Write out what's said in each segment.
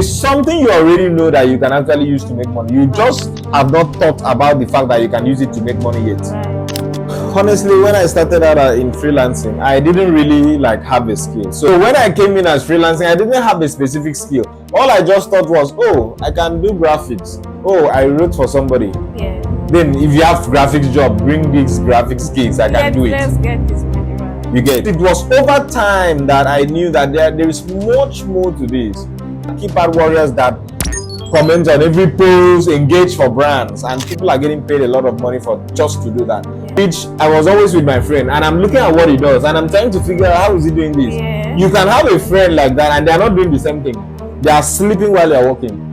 is something you already know that you can actually use to make money. You just have not thought about the fact that you can use it to make money yet. Honestly, when I started out in freelancing, I didn't really have a skill. So when I came in as freelancing, I didn't have a specific skill. All I just thought was, oh, I can do graphics. Oh, I wrote for somebody. Yeah. Then if you have graphics job, bring these graphics gigs, I can do it. Let's get this money right. You get it. It was over time that I knew that there is much more to this. Keypad warriors that comment on every post, engage for brands, and people are getting paid a lot of money for just to do that. Yeah. Which I was always with my friend, and I'm looking at what he does, and I'm trying to figure out how is he doing this. Yeah. You can have a friend like that, and they are not doing the same thing. They are sleeping while they are working.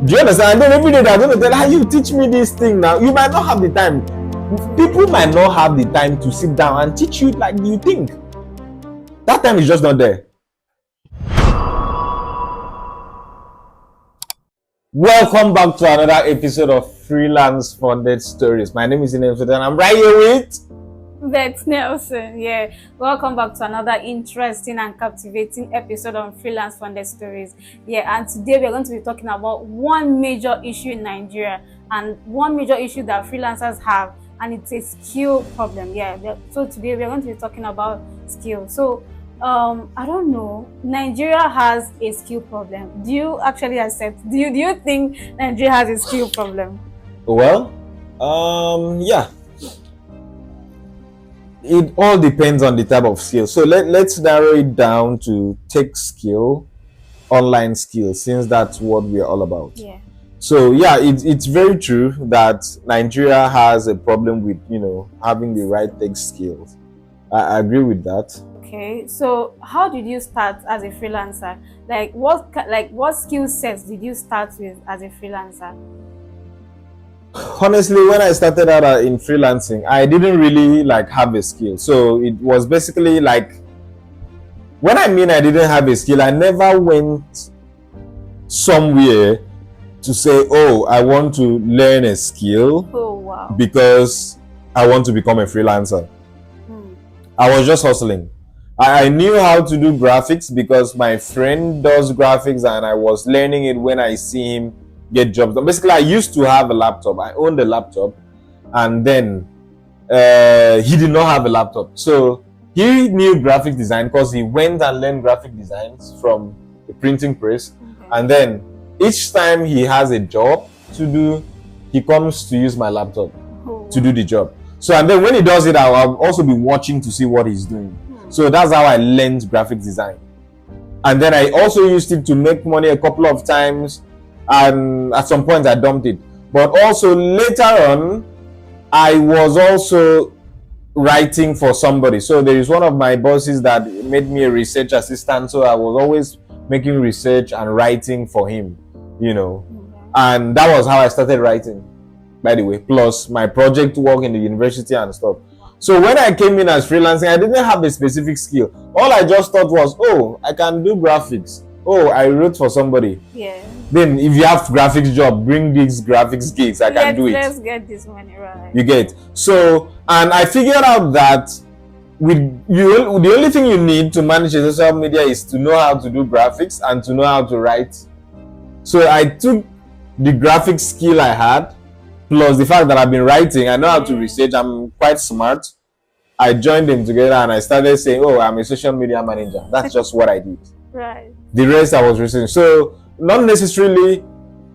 Do you understand? And then every day they're going to tell, "How you teach me this thing now?" You might not have the time. People might not have the time to sit down and teach you like you think. That time is just not there. Welcome back to another episode of Freelance Funded Stories. My name is Inem and I'm right here with Beth Nelson. Yeah, welcome back to another interesting and captivating episode on Freelance Funded Stories. Yeah, and today we're going to be talking about one major issue in Nigeria and one major issue that freelancers have, and it's a skill problem. Yeah, so today we're going to be talking about skill. So I don't know, Nigeria has a skill problem. Do you actually accept? Do you think Nigeria has a skill problem? Well, yeah. It all depends on the type of skill. So let's narrow it down to tech skill, online skill, since that's what we're all about. Yeah. So yeah, it's very true that Nigeria has a problem with, having the right tech skills. I agree with that. Okay, so how did you start as a freelancer? What skill sets did you start with as a freelancer? Honestly, when I started out in freelancing, I didn't really have a skill. So it was basically when I mean I didn't have a skill, I never went somewhere to say, oh, I want to learn a skill. Oh, wow. Because I want to become a freelancer. I was just hustling. I knew how to do graphics because my friend does graphics and I was learning it when I see him get jobs done. Basically, I used to have a laptop. I owned a laptop, and then he did not have a laptop. So he knew graphic design because he went and learned graphic designs from the printing press. Okay. And then each time he has a job to do, he comes to use my laptop to do the job. So, and then when he does it, I'll also be watching to see what he's doing. So that's how I learned graphic design. And then I also used it to make money a couple of times. And at some point I dumped it. But also later on, I was also writing for somebody. So there is one of my bosses that made me a research assistant. So I was always making research and writing for him, And that was how I started writing, by the way, plus my project work in the university and stuff. So when I came in as freelancing, I didn't have a specific skill. All I just thought was, oh, I can do graphics. Oh, I wrote for somebody. Yeah. Then if you have graphics job, bring these graphics gigs. I can do it. Let's get this money right. You get. So, and I figured out that the only thing you need to manage your social media is to know how to do graphics and to know how to write. So I took the graphics skill I had, plus the fact that I've been writing, I know how to research, I'm quite smart. I joined them together and I started saying, oh, I'm a social media manager. That's just what I did. Right. The rest I was researching. So not necessarily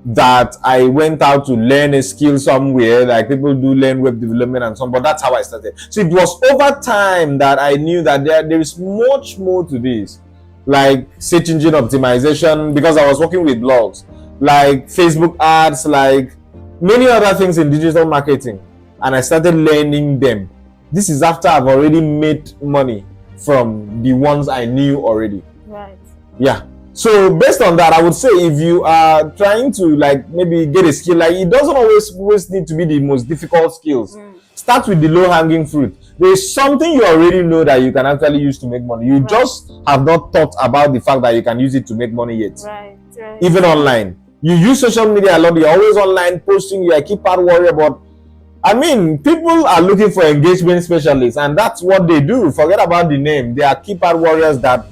that I went out to learn a skill somewhere, like people do learn web development and so on, but that's how I started. So it was over time that I knew that there is much more to this, like search engine optimization, because I was working with blogs, like Facebook ads, like many other things in digital marketing, and I started learning them. This is after I've already made money from the ones I knew already. Right. Yeah. So based on that, I would say if you are trying to maybe get a skill, it doesn't always need to be the most difficult skills. Start with the low-hanging fruit. There is something you already know that you can actually use to make money. You just have not thought about the fact that you can use it to make money yet. Right. Even online. You use social media a lot. You're always online posting. You're a keypad warrior. But I mean, people are looking for engagement specialists, and that's what they do. Forget about the name. They are keypad warriors that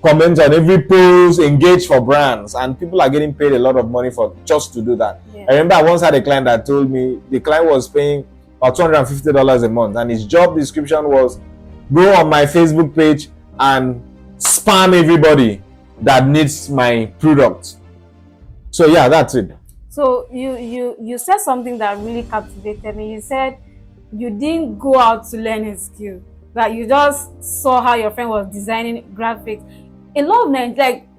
comment on every post, engage for brands, and people are getting paid a lot of money for just to do that. Yeah. I remember I once had a client that told me the client was paying about $250 a month, and his job description was go on my Facebook page and spam everybody that needs my product. So yeah, that's it. So you said something that really captivated me. You said you didn't go out to learn a skill, that you just saw how your friend was designing graphics. A lot of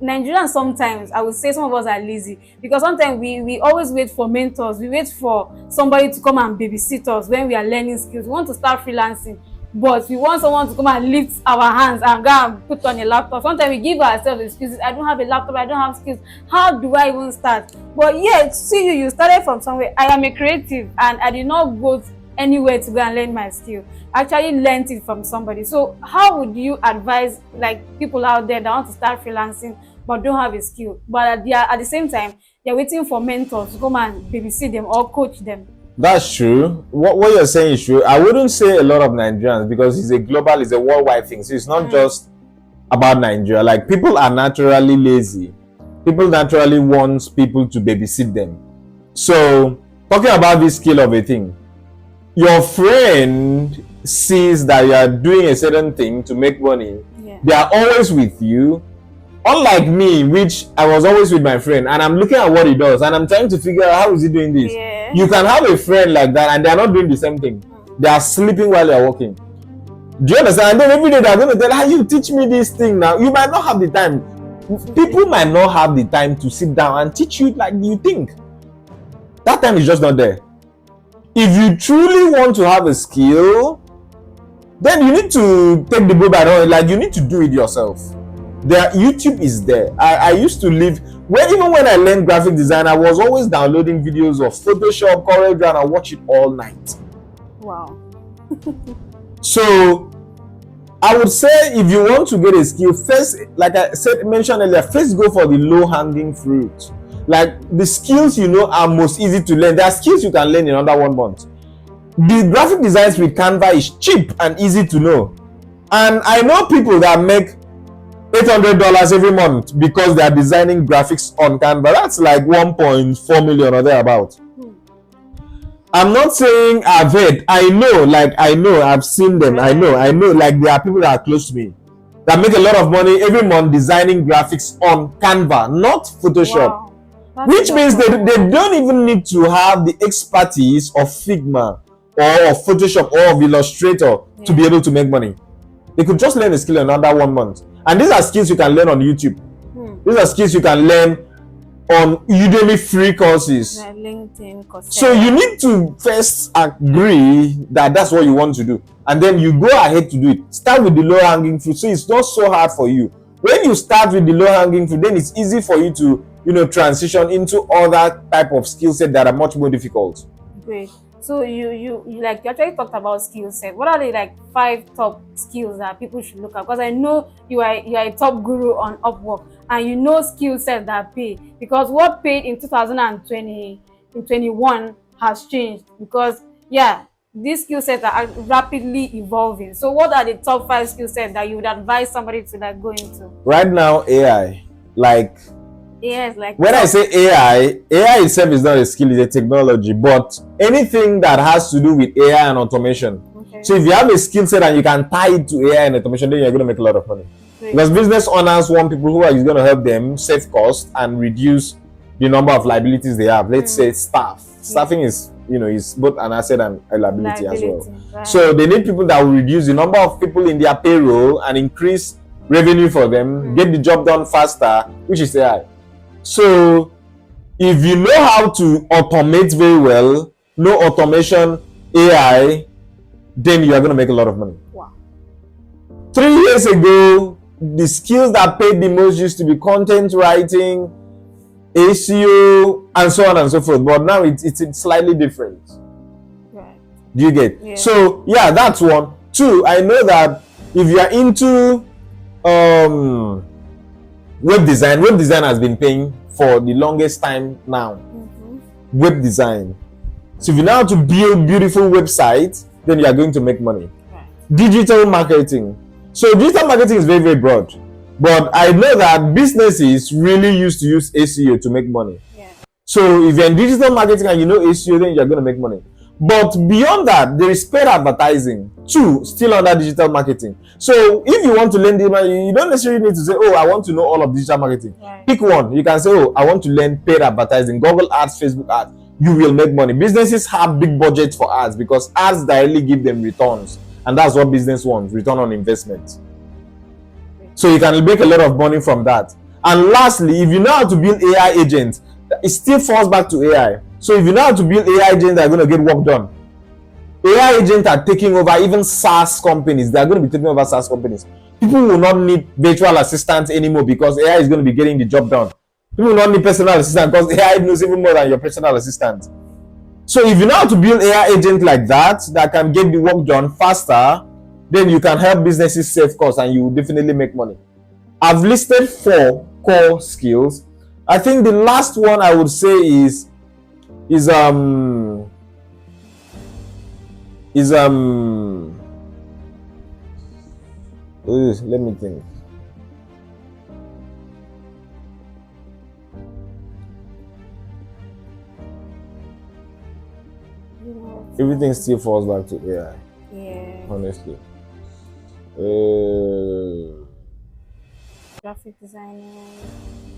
Nigerians, sometimes I would say some of us are lazy, because sometimes we always wait for mentors. We wait for somebody to come and babysit us when we are learning skills. We want to start freelancing, but we want someone to come and lift our hands and go and put on a laptop. Sometimes we give ourselves excuses. I don't have a laptop, I don't have skills. How do I even start? But yeah, see, you started from somewhere. I am a creative, and I did not go anywhere to go and learn my skill. I actually learned it from somebody. So how would you advise people out there that want to start freelancing but don't have a skill, but at the same time they're waiting for mentors to come and babysit them or coach them? That's true. What you're saying is true. I wouldn't say a lot of Nigerians, because it's a worldwide thing. So it's not just about Nigeria. Like, people are naturally lazy. People naturally want people to babysit them. So talking about this skill of a thing, your friend sees that you are doing a certain thing to make money. Yeah. They are always with you. Unlike me, which I was always with my friend, and I'm looking at what he does, and I'm trying to figure out how is he doing this. Yeah. You can have a friend like that, and they are not doing the same thing. They are sleeping while they are working. Do you understand? And then every day they are going to tell, you teach me this thing now. You might not have the time. People might not have the time to sit down and teach you like you think. That time is just not there. If you truly want to have a skill, then you need to take the bull by the horn. Like, you need to do it yourself. YouTube is there. I used to live even when I learned graphic design, I was always downloading videos of Photoshop, CorelDRAW, and I watch it all night. Wow. So I would say, if you want to get a skill, first, like I mentioned earlier, first go for the low-hanging fruit. Like, the skills are most easy to learn. There are skills you can learn in under 1 month. The graphic designs with Canva is cheap and easy to know. And I know people that make $800 every month because they are designing graphics on Canva. That's like 1.4 million or thereabout. I'm not saying I've heard. I know, I've seen them. I know, like, there are people that are close to me that make a lot of money every month designing graphics on Canva, not Photoshop. Wow. Which means they don't even need to have the expertise of Figma or of Photoshop or of Illustrator to be able to make money. They could just learn a skill in under 1 month. And these are skills you can learn on YouTube. These are skills you can learn on Udemy free courses. LinkedIn, Coursera. So you need to first agree that that's what you want to do. And then you go ahead to do it. Start with the low-hanging fruit. So it's not so hard for you. When you start with the low-hanging fruit, then it's easy for you to, transition into other type of skill set that are much more difficult. Great. So you actually talked about skill set. What are the 5 top skills that people should look at? Because I know you are a top guru on Upwork, and you know skill sets that pay. Because what paid in 2021 has changed. Because these skill sets are rapidly evolving. So what are the top 5 skill sets that you would advise somebody to go into? Right now, AI. Yes, when I say AI itself is not a skill, it's a technology, but anything that has to do with AI and automation. Okay. So if you have a skill set and you can tie it to AI and automation, then you're going to make a lot of money. Great. Because business owners want people who are going to help them save costs and reduce the number of liabilities they have. Let's say staff. Staffing is, is both an asset and a liability as well. Right. So they need people that will reduce the number of people in their payroll and increase revenue for them, get the job done faster, which is AI. So if you know how to automate very well, no automation, AI, then you are going to make a lot of money. Wow. 3 years ago, the skills that paid the most used to be content writing, SEO, and so on and so forth. But now it's slightly different. Right. Do you get? Yeah. So that's one. 2, I know that if you are into web design has been paying for the longest time now. Web design. So if you know how to build beautiful websites, then you are going to make money. Right. Digital marketing. So digital marketing is very, very broad. But I know that businesses really used to use SEO to make money. Yeah. So if you're in digital marketing and you know SEO, then you're going to make money. But beyond that, there is paid advertising too, still under digital marketing. So if you want to learn digital, you don't necessarily need to say, oh, I want to know all of digital marketing. Right. Pick one. You can say, oh, I want to learn paid advertising, Google ads, Facebook ads. You will make money. Businesses have big budgets for ads because ads directly give them returns. And that's what business wants, return on investment. So you can make a lot of money from that. And lastly, if you know how to build AI agents, it still falls back to AI. So if you know how to build AI agents that are going to get work done, AI agents are taking over even SaaS companies. They are going to be taking over SaaS companies. People will not need virtual assistants anymore because AI is going to be getting the job done. People will not need personal assistant because AI knows even more than your personal assistant. So if you know how to build AI agents like that can get the work done faster, then you can help businesses save costs and you will definitely make money. I've listed 4 core skills. I think the last one I would say is let me think. Everything still falls back to AI. Yeah. Honestly. Graphic designer.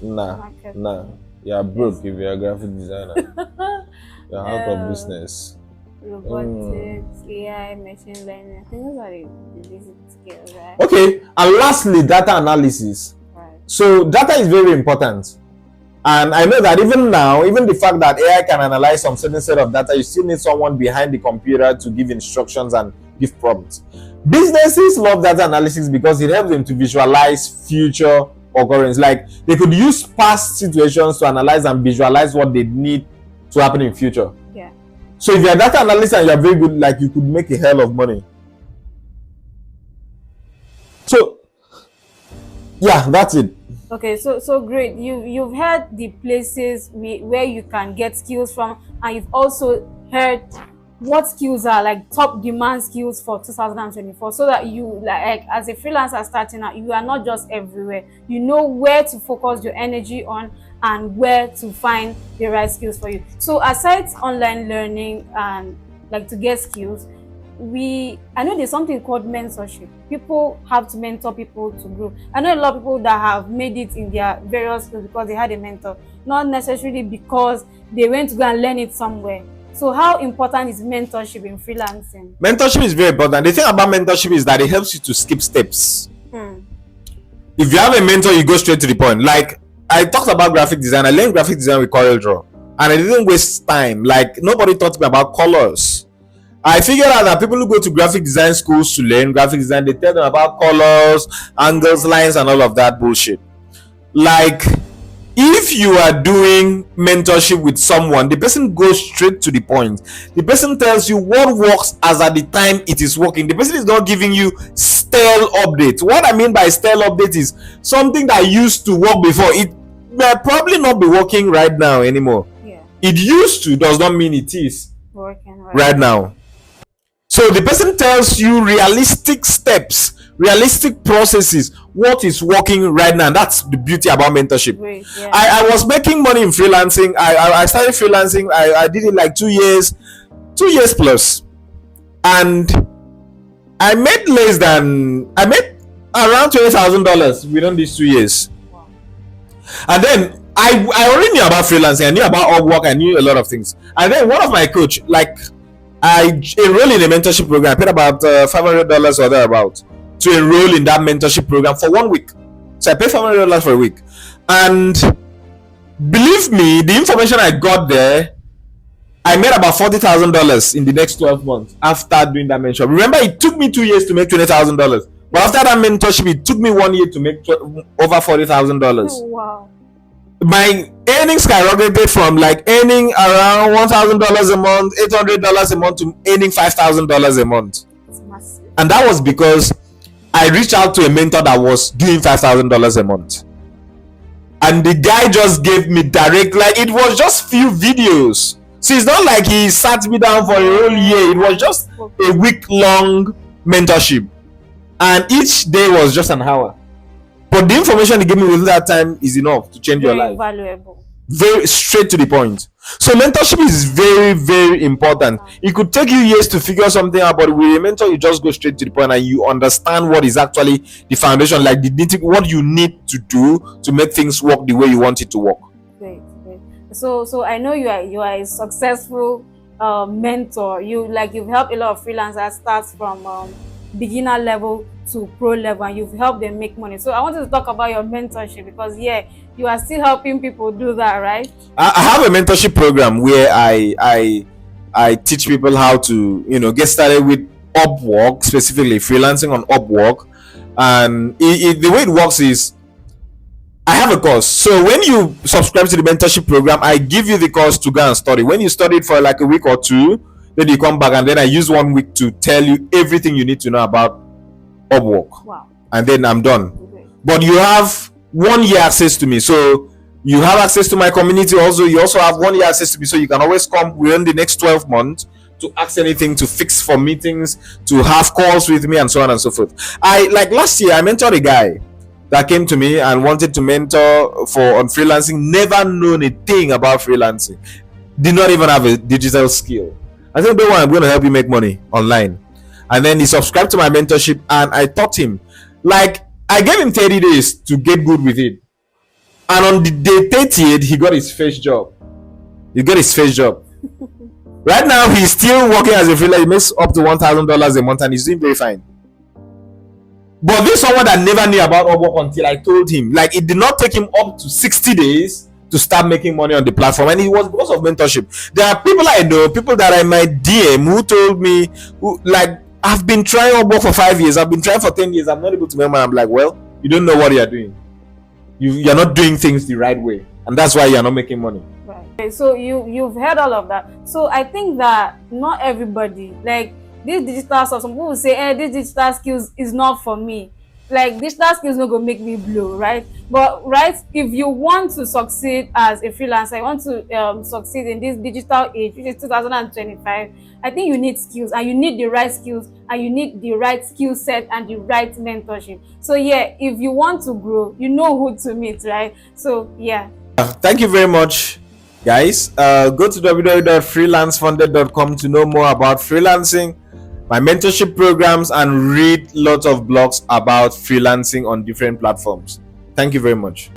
Nah. You're broke if you're a graphic designer. You're out of business. Robotics, AI, machine learning. I think those are the basic skills, right? Okay, and lastly, data analysis. Right. So data is very important. And I know that even now, even the fact that AI can analyze some certain set of data, you still need someone behind the computer to give instructions and give prompts. Businesses love data analysis because it helps them to visualize future occurrence. Like they could use past situations to analyze and visualize what they need to happen in future. Yeah. So if you're a data analyst and you're very good, like you could make a hell of money. So yeah, that's it. Okay, so great. You've heard the places where you can get skills from, and you've also heard what skills are like top demand skills for 2024, so that you like as a freelancer starting out, you are not just everywhere. You know where to focus your energy on and where to find the right skills for you. So aside online learning and like to get skills, I know there's something called mentorship. People have to mentor people to grow. I know a lot of people that have made it in their various fields because they had a mentor, not necessarily because they went to go and learn it somewhere. So how important is mentorship in freelancing? Mentorship is very important. The thing about mentorship is that it helps you to skip steps. If you have a mentor, you go straight to the point. Like I talked about graphic design. I learned graphic design with CorelDRAW, and I didn't waste time. Like nobody taught me about colors. I figured out that people who go to graphic design schools to learn graphic design, they tell them about colors, angles, lines, and all of that bullshit. Like, if you are doing mentorship with someone, the person goes straight to the point. The person tells you what works as at the time it is working. The person is not giving you stale updates. What I mean by stale update is something that used to work before. It may probably not be working right now anymore. Yeah. It used to does not mean it is Working right now. So the person tells you realistic steps, realistic processes, what is working right now. That's the beauty about mentorship. Great, yeah. I was making money in freelancing. I started freelancing. I did it like 2 years plus, and I made around $20,000 within these 2 years. Wow. And then I already knew about freelancing. I knew about Upwork. I knew a lot of things. And then one of my coach, like, I enrolled in a mentorship program. I paid about $500 or thereabout to enroll in that mentorship program for 1 week. So I paid $500 for a week. And believe me, the information I got there, I made about $40,000 in the next 12 months after doing that mentorship. Remember, it took me 2 years to make $20,000. But after that mentorship, it took me 1 year to make over $40,000. Oh, wow. My earnings skyrocketed from like earning around $1,000 a month, $800 a month to earning $5,000 a month. It's massive. And that was because I reached out to a mentor that was doing $5,000 a month. And the guy just gave me direct, like it was just few videos. So it's not like he sat me down for a whole year. It was just a week-long mentorship. And each day was just an hour. But the information they gave me within that time is enough to change your Very life. valuable. Very straight to the point. So mentorship is very, very important. It could take you years to figure something out, but with a mentor, you just go straight to the point and you understand what is actually the foundation, like what you need to do to make things work the way you want it to work. Great, great. So I know you are a successful mentor. You've helped a lot of freelancers start from beginner level to pro level, and you've helped them make money. So I wanted to talk about your mentorship, because you are still helping people do that, right? I have a mentorship program where I teach people how to get started with Upwork, specifically freelancing on Upwork. And the way it works is I have a course. So when you subscribe to the mentorship program, I give you the course to go and study. When you study it for like a week or two, then you come back and then I use 1 week to tell you everything you need to know about Upwork. Wow. And then I'm done. Okay. But you have 1 year access to me. So you have access to my community also. You also have 1 year access to me. So you can always come within the next 12 months to ask anything, to fix for meetings, to have calls with me, and so on and so forth. Last year, I mentored a guy that came to me and wanted to mentor on freelancing, never known a thing about freelancing, did not even have a digital skill. I said, don't worry, I'm going to help you make money online. And then he subscribed to my mentorship and I taught him. I gave him 30 days to get good with it. And on the day 30th, he got his first job. Right now, he's still working as a freelancer. He makes up to $1,000 a month and he's doing very fine. But this is someone that never knew about Upwork until I told him. It did not take him up to 60 days to start making money on the platform, and it was because of mentorship. There are people I know, people that are in my DM, who told me, I've been trying Upwork for 5 years, I've been trying for 10 years, I'm not able to make money. I'm like, well, you don't know what you're doing. You're not doing things the right way, and that's why you're not making money. Right. Okay, so you've heard all of that. So I think that not everybody, this digital stuff, some people will say, this digital skills is not for me. Digital skills not gonna make me blow, right? But if you want to succeed as a freelancer, you want to succeed in this digital age, which is 2025, I think you need skills, and you need the right skills, and you need the right skill set and the right mentorship. So if you want to grow, you know who to meet, right? So Thank you very much, guys. Go to www.freelancefunded.com to know more about freelancing, my mentorship programs, and read lots of blogs about freelancing on different platforms. Thank you very much.